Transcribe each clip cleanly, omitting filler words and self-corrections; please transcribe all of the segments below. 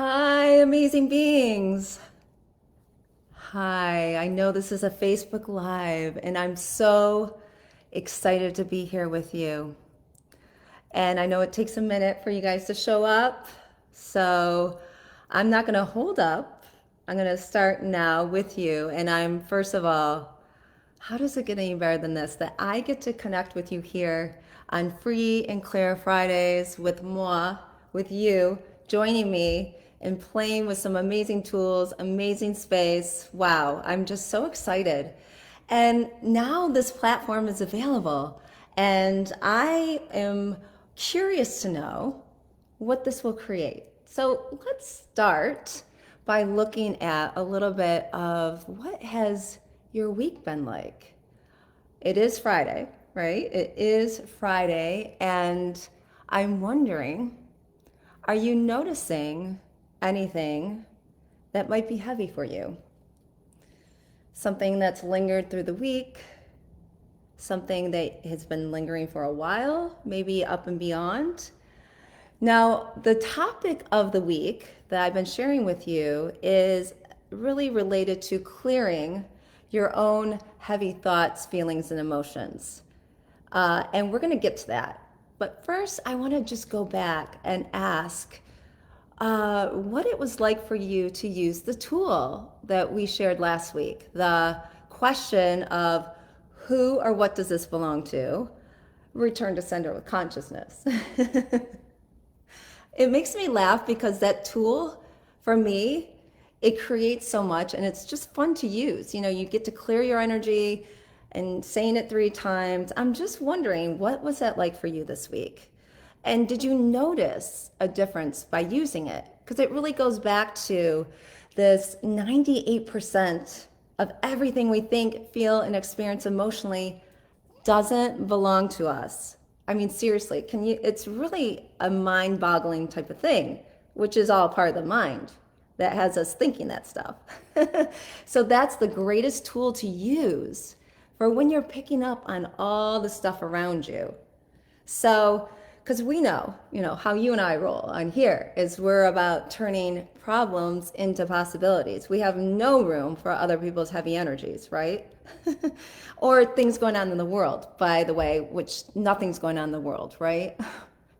Hi, amazing beings. Hi, I know this is a Facebook Live, and I'm so excited to be here with you. And I know it takes a minute for you guys to show up, so I'm not going to hold up. I'm going to start now with you. And I'm, first of all, how does it get any better than this? That I get to connect with you here on Free and Clear Fridays with moi, with you, joining me and playing with some amazing tools, amazing space. Wow, I'm just so excited. And now this platform is available. And I am curious to know what this will create. So let's start by looking at a little bit of what has your week been like. It is Friday, right? It is Friday, and I'm wondering, are you noticing anything that might be heavy for you? Something that's lingered through the week, something that has been lingering for a while, maybe up and beyond. Now, the topic of the week that I've been sharing with you is really related to clearing your own heavy thoughts, feelings, and emotions. And we're going to get to that. But first, I want to just go back and ask what it was like for you to use the tool that we shared last week. The question of who or what does this belong to? Return to sender with consciousness. It makes me laugh because that tool, for me, it creates so much and it's just fun to use. You know, you get to clear your energy and saying it 3 times. I'm just wondering, what was that like for you this week? And did you notice a difference by using it? Because it really goes back to this 98% of everything we think, feel, and experience emotionally doesn't belong to us. I mean, seriously, can you? It's really a mind boggling type of thing, which is all part of the mind that has us thinking that stuff. So that's the greatest tool to use for when you're picking up on all the stuff around you. So, because we know, how you and I roll on here is we're about turning problems into possibilities. We have no room for other people's heavy energies, right? Or things going on in the world, by the way, which nothing's going on in the world, right?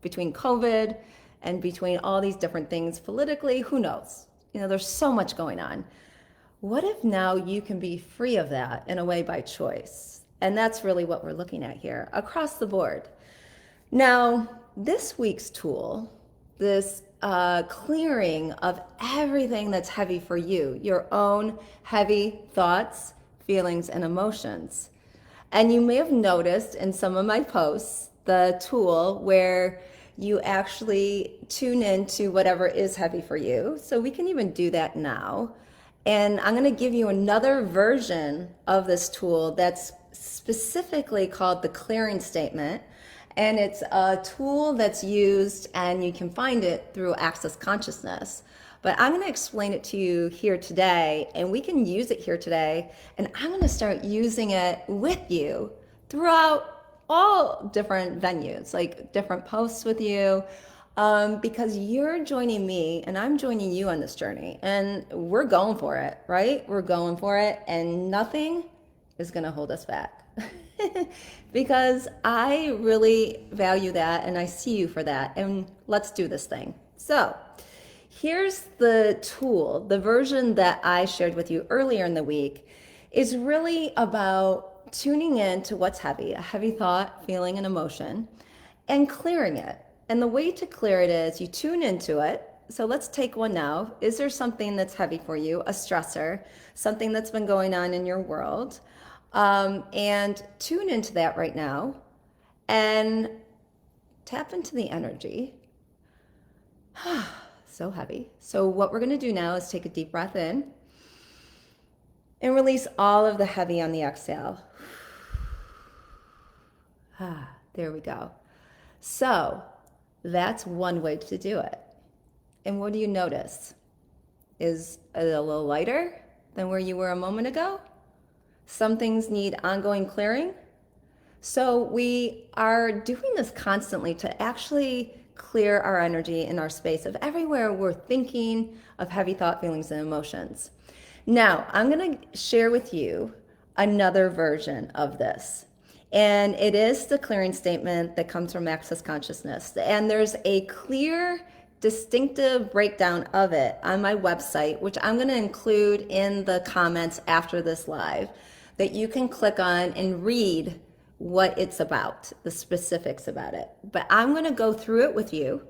Between COVID and between all these different things politically, who knows? There's so much going on. What if now you can be free of that in a way by choice? And that's really what we're looking at here across the board. Now, this week's tool, this clearing of everything that's heavy for you, your own heavy thoughts, feelings, and emotions. And you may have noticed in some of my posts the tool where you actually tune into whatever is heavy for you. So we can even do that now. And I'm going to give you another version of this tool that's specifically called the clearing statement. And it's a tool that's used, and you can find it through Access Consciousness. But I'm going to explain it to you here today, and we can use it here today. And I'm going to start using it with you throughout all different venues, like different posts with you, because you're joining me and I'm joining you on this journey. And we're going for it, right? We're going for it, and nothing is going to hold us back. Because I really value that and I see you for that. And let's do this thing. So here's the tool. The version that I shared with you earlier in the week is really about tuning in to what's heavy, a heavy thought, feeling, and emotion, and clearing it. And the way to clear it is you tune into it. So let's take one now. Is there something that's heavy for you, a stressor, something that's been going on in your world? And tune into that right now and tap into the energy. So heavy. So what we're going to do now is take a deep breath in and release all of the heavy on the exhale. There we go. So that's one way to do it. And what do you notice? Is it a little lighter than where you were a moment ago? Some things need ongoing clearing. So we are doing this constantly to actually clear our energy in our space of everywhere we're thinking of heavy thought, feelings, and emotions. Now, I'm going to share with you another version of this. And it is the clearing statement that comes from Access Consciousness. And there's a clear, distinctive breakdown of it on my website, which I'm going to include in the comments after this live, that you can click on and read what it's about, the specifics about it. But I'm going to go through it with you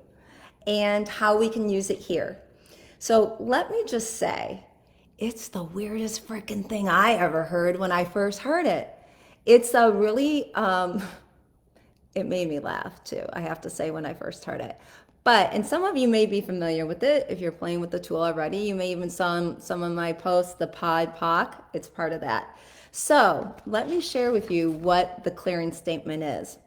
and how we can use it here. So let me just say, it's the weirdest freaking thing I ever heard when I first heard it. It's a really, it made me laugh too, I have to say, when I first heard it. And some of you may be familiar with it. If you're playing with the tool already, you may even saw some of my posts, the Pod POC, it's part of that. So let me share with you what the clearing statement is.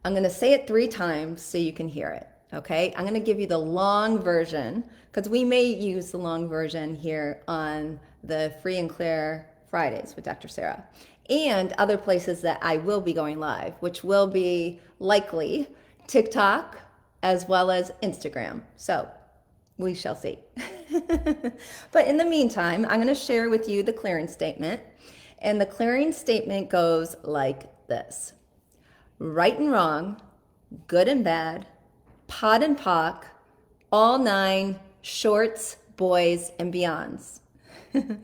I'm going to say it 3 times so you can hear it. Okay, I'm going to give you the long version because we may use the long version here on the Free and Clear Fridays with Dr. Sarah and other places that I will be going live, which will be likely TikTok as well as Instagram. So we shall see. But in the meantime, I'm going to share with you the clearing statement. And the clearing statement goes like this: right and wrong, good and bad, pod and poc, all 9, shorts, boys, and beyonds. I'm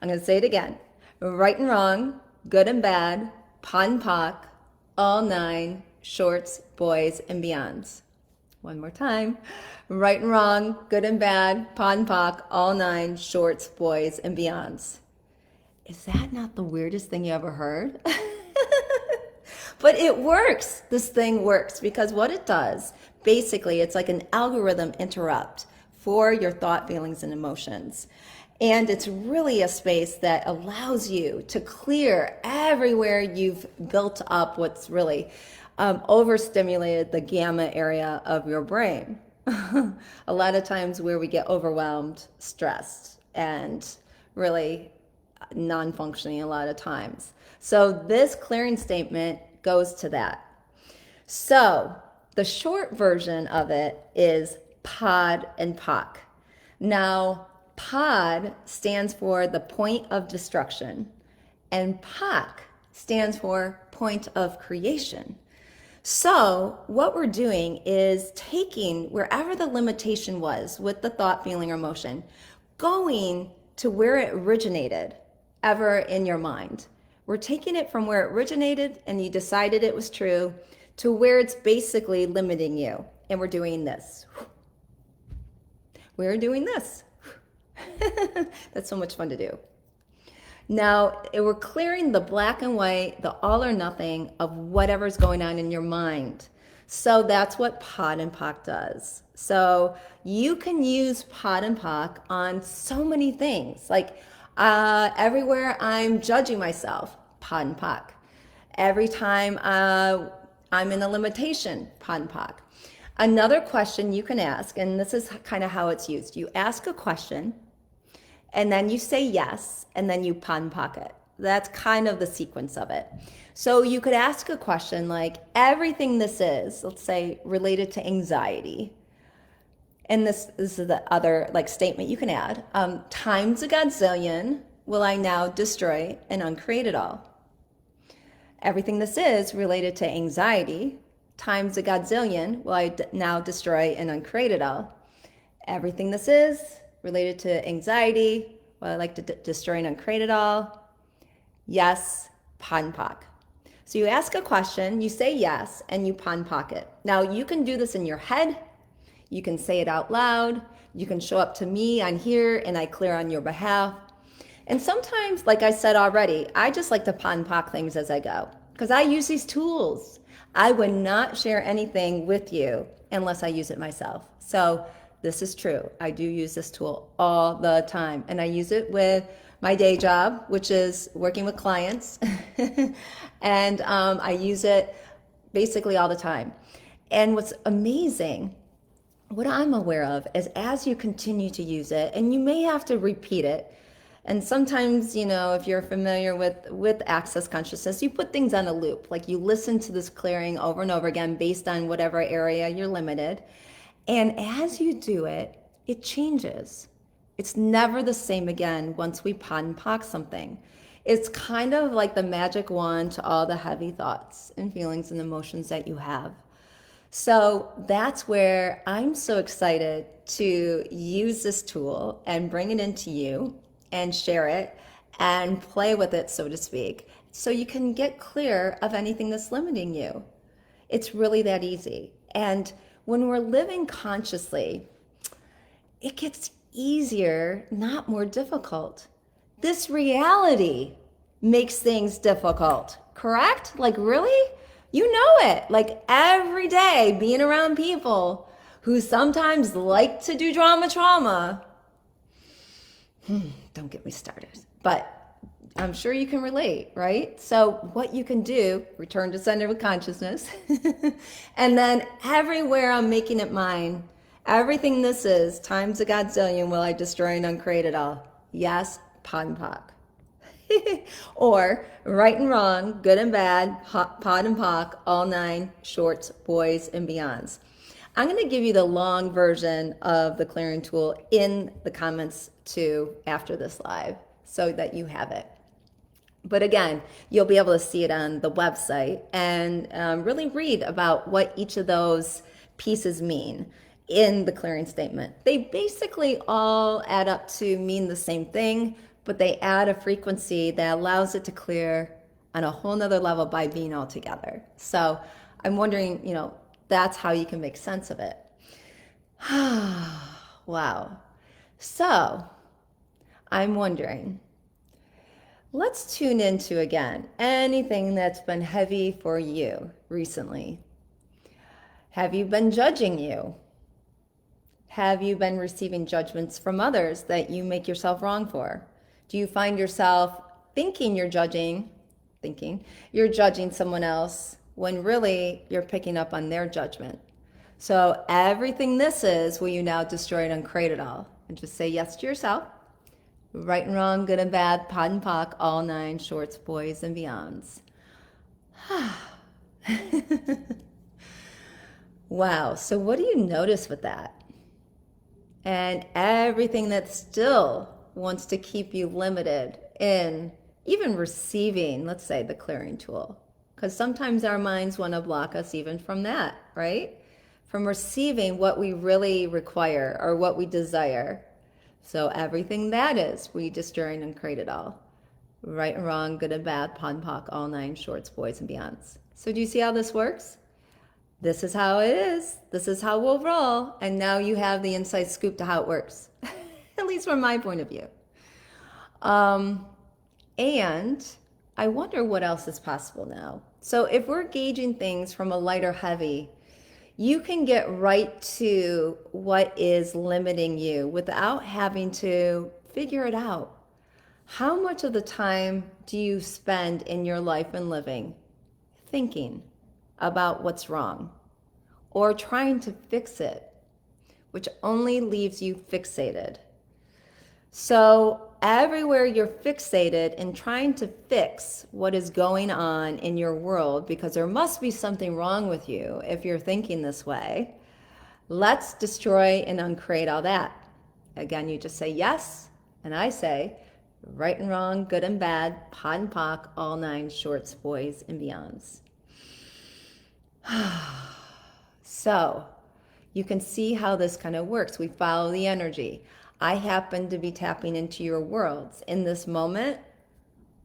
going to say it again. Right and wrong, good and bad, pod and poc, all 9, shorts, boys, and beyonds. One more time. Right and wrong, good and bad, pod and poc, all 9, shorts, boys, and beyonds. Is that not the weirdest thing you ever heard? But it works. This thing works because what it does, basically, it's like an algorithm interrupt for your thought, feelings, and emotions. And it's really a space that allows you to clear everywhere you've built up what's really overstimulated the gamma area of your brain. A lot of times where we get overwhelmed, stressed, and really non-functioning a lot of times. So this clearing statement goes to that. So the short version of it is pod and poc. Now, pod stands for the point of destruction, and poc stands for point of creation. So what we're doing is taking wherever the limitation was with the thought, feeling, or emotion, going to where it originated ever in your mind. We're taking it from where it originated and you decided it was true to where it's basically limiting you. And we're doing this. We're doing this. That's so much fun to do. Now, we're clearing the black and white, the all or nothing of whatever's going on in your mind. So that's what pod and poc does. So you can use pod and poc on so many things. Like everywhere I'm judging myself, pod and poc. Every time I'm in a limitation, pod and poc. Another question you can ask, and this is kind of how it's used. You ask a question, and then you say yes, and then you pod and poc it. That's kind of the sequence of it. So you could ask a question like, everything this is, let's say, related to anxiety. And this is the other statement you can add. Times a godzillion will I now destroy and uncreate it all. Everything this is related to anxiety, times a godzillion will I now destroy and uncreate it all. Everything this is related to anxiety, will I like to destroy and uncreate it all. Yes, pod and poc. So you ask a question, you say yes, and you pod and poc it. Now you can do this in your head. You can say it out loud. You can show up to me on here and I clear on your behalf. And sometimes, like I said already, I just like to pod and poc things as I go because I use these tools. I would not share anything with you unless I use it myself. So this is true. I do use this tool all the time. And I use it with my day job, which is working with clients. And I use it basically all the time. And what's amazing, what I'm aware of is as you continue to use it, and you may have to repeat it, And sometimes, if you're familiar with access consciousness, you put things on a loop. Like you listen to this clearing over and over again based on whatever area you're limited. And as you do it, it changes. It's never the same again once we pod and pock something. It's kind of like the magic wand to all the heavy thoughts and feelings and emotions that you have. So that's where I'm so excited to use this tool and bring it into you and share it and play with it, so to speak, so you can get clear of anything that's limiting you. It's really that easy. And when we're living consciously, it gets easier, not more difficult. This reality makes things difficult, correct? Like, really? You know it. Like, every day being around people who sometimes like to do drama trauma. Don't get me started. But I'm sure you can relate, right? So what you can do, return to center with consciousness. And then everywhere I'm making it mine, everything this is, times a godzillion will I destroy and uncreate it all. Yes, pod and pock. Or right and wrong, good and bad, pod and pock, all nine, shorts, boys, and beyonds. I'm going to give you the long version of the clearing tool in the comments too after this live so that you have it. But again, you'll be able to see it on the website and really read about what each of those pieces mean in the clearing statement. They basically all add up to mean the same thing, but they add a frequency that allows it to clear on a whole nother level by being all together. So I'm wondering, that's how you can make sense of it. Wow. So I'm wondering, let's tune into again anything that's been heavy for you recently. Have you been judging you? Have you been receiving judgments from others that you make yourself wrong for? Do you find yourself thinking you're judging someone else when really you're picking up on their judgment? So everything this is, will you now destroy and uncreate it all? And just say yes to yourself. Right and wrong, good and bad, pod and pock, all nine, shorts, boys, and beyonds. Wow, so what do you notice with that? And everything that still wants to keep you limited in even receiving, let's say, the clearing tool. Because sometimes our minds want to block us even from that, right? From receiving what we really require or what we desire. So everything that is, we destroy and create it all. Right and wrong, good and bad, pod and pock, all nine, shorts, boys, and beyonds. So do you see how this works? This is how it is. This is how we'll roll. And now you have the inside scoop to how it works, at least from my point of view. And I wonder what else is possible now. So if we're gauging things from a light or heavy, you can get right to what is limiting you without having to figure it out. How much of the time do you spend in your life and living thinking about what's wrong or trying to fix it, which only leaves you fixated? So everywhere you're fixated and trying to fix what is going on in your world, because there must be something wrong with you if you're thinking this way, let's destroy and uncreate all that. Again, you just say yes, and I say right and wrong, good and bad, pod and pock, all nine, shorts, boys, and beyonds. So you can see how this kind of works. We follow the energy. I happen to be tapping into your worlds in this moment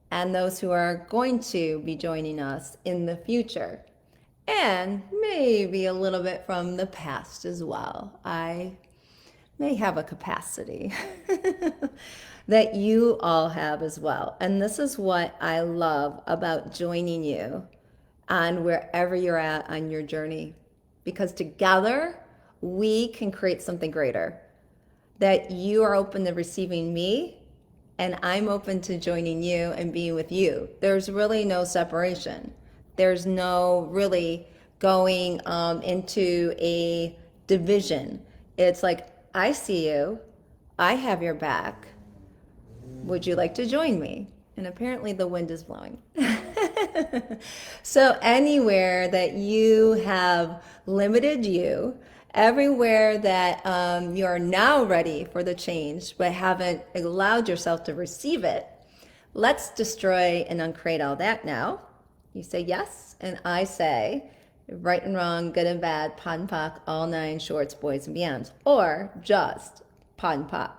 and those who are going to be joining us in the future. And maybe a little bit from the past as well. I may have a capacity that you all have as well. And this is what I love about joining you on wherever you're at on your journey. Because together we can create something greater. That you are open to receiving me and I'm open to joining you and being with you. There's really no separation. There's no really going into a division. It's like, I see you, I have your back. Would you like to join me? And apparently the wind is blowing. So anywhere that you have limited you, everywhere that you are now ready for the change but haven't allowed yourself to receive it, let's destroy and uncreate all that now. You say yes, and I say right and wrong, good and bad, POD and POC, all nine shorts, boys and beyonds, or just POD and POC.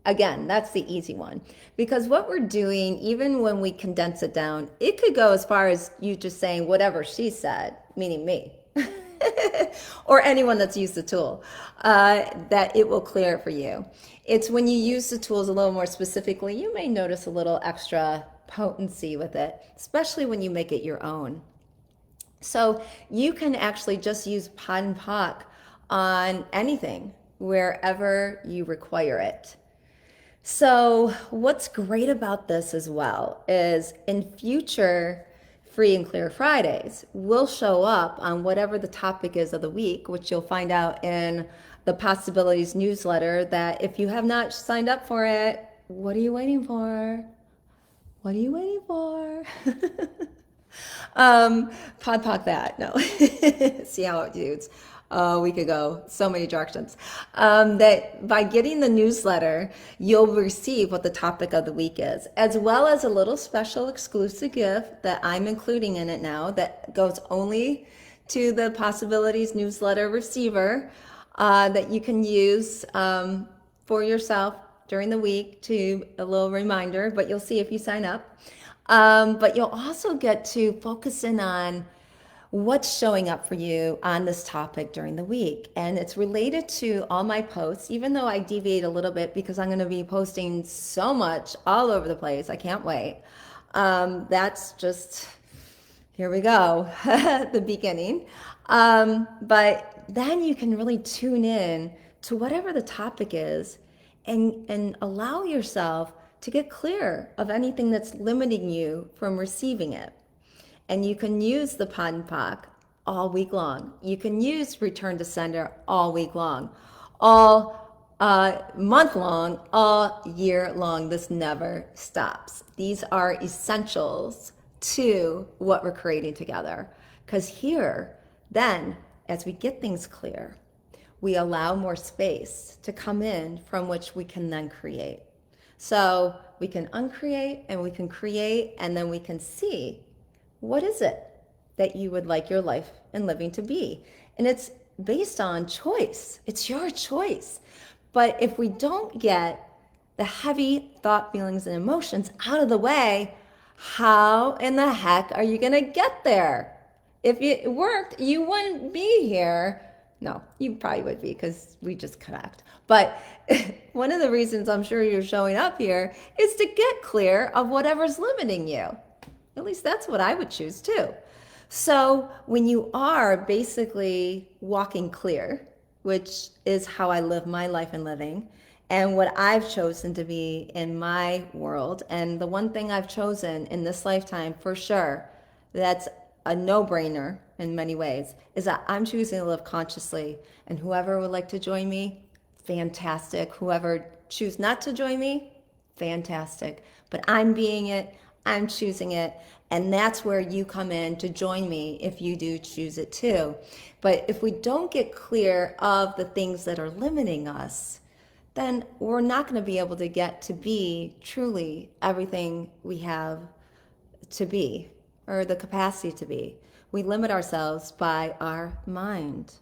Again, that's the easy one. Because what we're doing, even when we condense it down, it could go as far as you just saying whatever she said, meaning me, or anyone that's used the tool, that it will clear it for you. It's when you use the tools a little more specifically, you may notice a little extra potency with it, especially when you make it your own. So you can actually just use POD and POC on anything, wherever you require it. So what's great about this as well is in future Free and Clear Fridays, we'll show up on whatever the topic is of the week, which you'll find out in the Possibilities newsletter, that if you have not signed up for it, what are you waiting for? What are you waiting for? Pod poc that. No. See how it dudes. We could go so many directions. That by getting the newsletter, you'll receive what the topic of the week is, as well as a little special exclusive gift that I'm including in it now that goes only to the Possibilities newsletter receiver, that you can use for yourself during the week, to a little reminder, but you'll see if you sign up. But you'll also get to focus in on what's showing up for you on this topic during the week. And it's related to all my posts, even though I deviate a little bit because I'm going to be posting so much all over the place. I can't wait. That's just, here we go, the beginning. But then you can really tune in to whatever the topic is, and allow yourself to get clear of anything that's limiting you from receiving it. And you can use the POD and POC all week long. You can use Return to Sender all week long, all month long, all year long. This never stops. These are essentials to what we're creating together. Because here, then, as we get things clear, we allow more space to come in from which we can then create. So we can uncreate and we can create, and then we can see, what is it that you would like your life and living to be? And it's based on choice. It's your choice. But if we don't get the heavy thought, feelings, and emotions out of the way, how in the heck are you going to get there? If it worked, you wouldn't be here. No, you probably would be, because we just connect. But one of the reasons I'm sure you're showing up here is to get clear of whatever's limiting you. At least that's what I would choose too. So when you are basically walking clear, which is how I live my life and living, and what I've chosen to be in my world, and the one thing I've chosen in this lifetime for sure, that's a no-brainer in many ways, is that I'm choosing to live consciously. And whoever would like to join me, fantastic. Whoever choose not to join me, fantastic. But I'm being it, I'm choosing it, and that's where you come in to join me if you do choose it too. But if we don't get clear of the things that are limiting us, then we're not going to be able to get to be truly everything we have to be, or the capacity to be. We limit ourselves by our mind,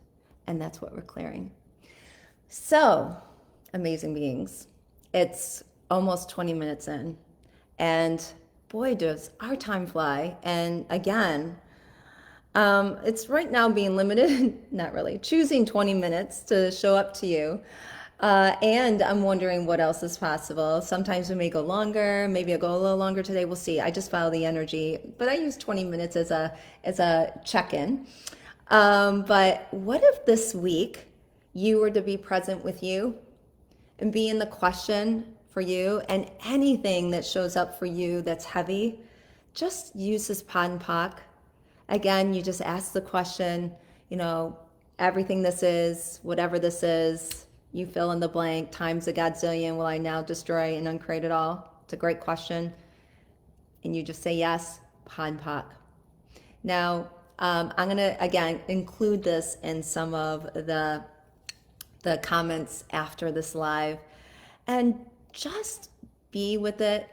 and that's what we're clearing. So, amazing beings, it's almost 20 minutes in, and boy, does our time fly. And again, it's right now being limited, not really, choosing 20 minutes to show up to you. And I'm wondering what else is possible. Sometimes we may go longer, maybe I'll go a little longer today. We'll see. I just follow the energy, but I use 20 minutes as a check-in. But what if this week you were to be present with you and be in the question for you, and anything that shows up for you that's heavy, just use this POD and POC. Again, you just ask the question, everything this is, whatever this is, you fill in the blank, times a godzillion, will I now destroy and uncreate it all? It's a great question. And you just say yes, Pon Poc. Now, I'm going to, again, include this in some of the comments after this live, and just be with it,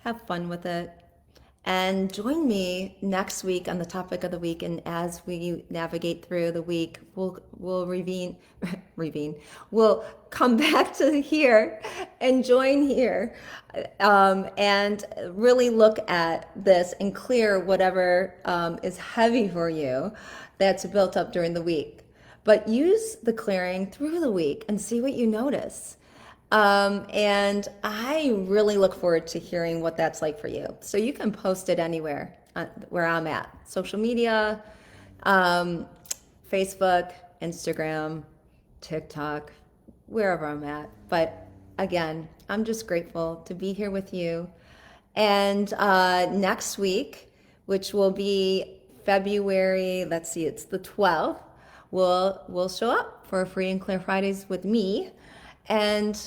have fun with it, and join me next week on the topic of the week. And as we navigate through the week, we'll revene. We'll come back to here and join here, and really look at this and clear whatever is heavy for you that's built up during the week. But use the clearing through the week and see what you notice. And I really look forward to hearing what that's like for you. So you can post it anywhere where I'm at. Social media, Facebook, Instagram, TikTok, wherever I'm at. But again, I'm just grateful to be here with you. And next week, which will be February, let's see, it's the 12th, we'll show up for Free and Clear Fridays with me. And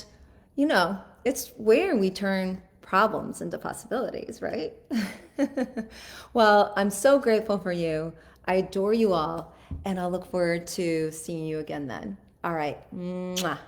it's where we turn problems into possibilities, right? Well, I'm so grateful for you. I adore you all, and I'll look forward to seeing you again then. All right. Mwah.